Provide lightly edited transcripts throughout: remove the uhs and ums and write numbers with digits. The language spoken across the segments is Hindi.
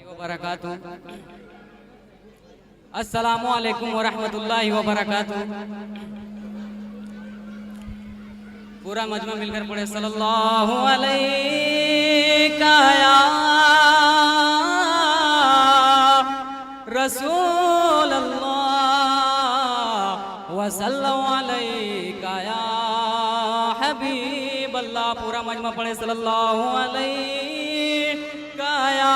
वबरकातुहू। अस्सलामु अलैकुम वरहमतुल्लाहि वबरकातुहू। पूरा मजमा मिलकर पढ़े सल्लल्लाहु अलैका या रसूल अल्लाह वसल्लल्लाहु अलैका या हबीब अल्लाह। पूरा मजमा पढ़े सल्लल्लाहु अलैका या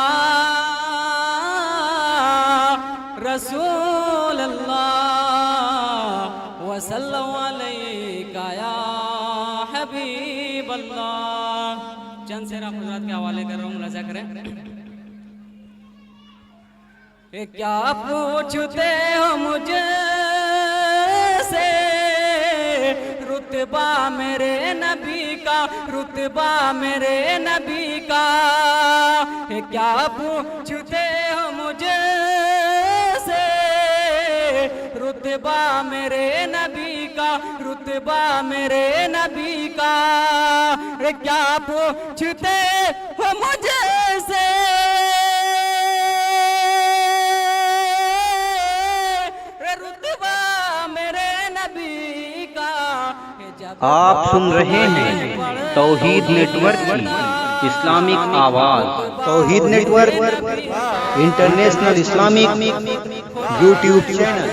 रसूल अल्लाह वसल्लल्लाहु अलैका या हबीब अल्लाह। चंद शेरा हज़रात के हवाले कर रहा हूँ, मुलाजा करें। क्या पूछते हो मुझे से रुतबा मेरे नबी का, रुतबा मेरे नबी का। क्या पूछते हो मुझे से रुतबा मेरे नबी का, रुतबा मेरे नबी का। क्या पूछते हो मुझे से रुतबा मेरे नबी का। आप सुन रहे हैं तौहीद नेटवर्क की इस्लामिक आवाज। Tauheed network international Islamic YouTube channel.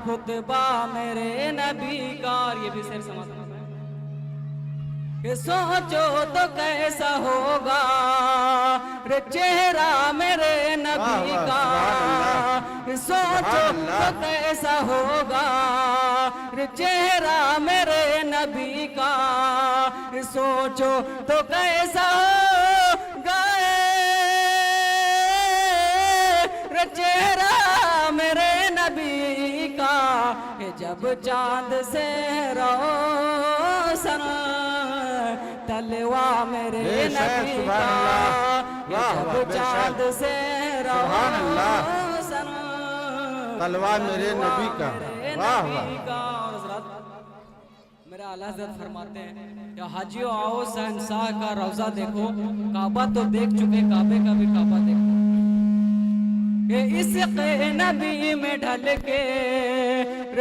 खुतबा मेरे नबी का। ये भी शेर समाज सोचो तो कैसा होगा रे चेहरा मेरे नबी का। सोचो तो कैसा होगा रे चेहरा मेरे नबी का। सोचो तो कैसा होगा रे चेहरा मेरे नबी का। जब चांद से रोशन तलवा मेरे नबी का। जब चांद से रोशन तलवा मेरे नबी का। वाह वाह। मेरा आला हज़रत फरमाते हैं या हाजियों आओ शहंशाह का रौजा देखो। काबा तो देख चुके, काबे का भी काबा देखो। इश्क़ नबी में ढल के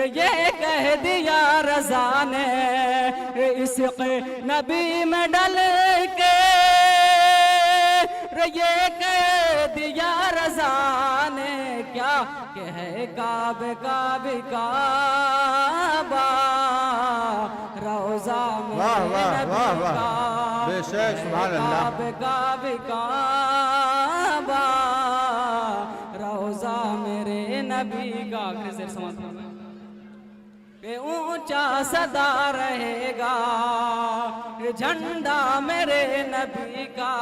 ये कह दिया रज़ा ने। इश्क़ नबी में ढल के ये कह दिया रज़ा ने। क्या कह काबे का भी काबा रौज़ा मेरे नबी का। बेशक सुभान अल्लाह। काबे का भी काबा रौज़ा मेरे नबी का। आखिरी शेर समाप्त करना है। ऊंचा सदा रहेगा झंडा मेरे नबी का।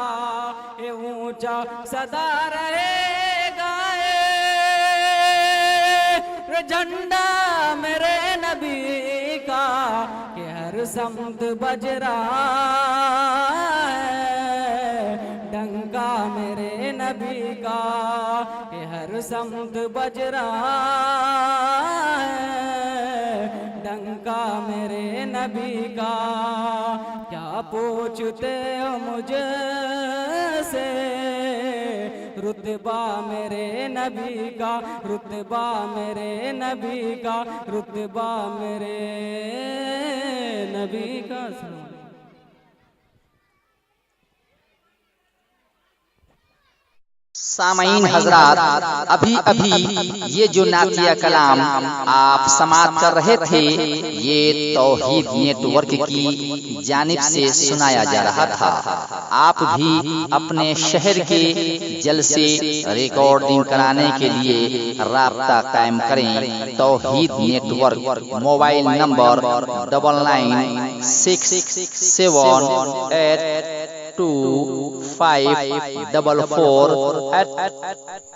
ये ऊंचा सदा रहेगा झंडा मेरे नबी का। कि हर समत बज रहा है डंका मेरे नबी का। कि हर समत बज रहा है डंका मेरे नबी का। क्या पूछते हो मुझे से रुतबा मेरे नबी का, रुतबा मेरे नबी का, रुतबा मेरे नबी का। सामईन हजरात, अभी अभी ये जो नातिया कलाम आप समाप्त कर रहे थे, ये तौहीद नेटवर्क की जानिब से सुनाया जा रहा था। आप भी अपने शहर के जलसे रिकॉर्डिंग कराने के लिए राब्ता कायम करें। तौहीद नेटवर्क, मोबाइल नंबर 9967842544।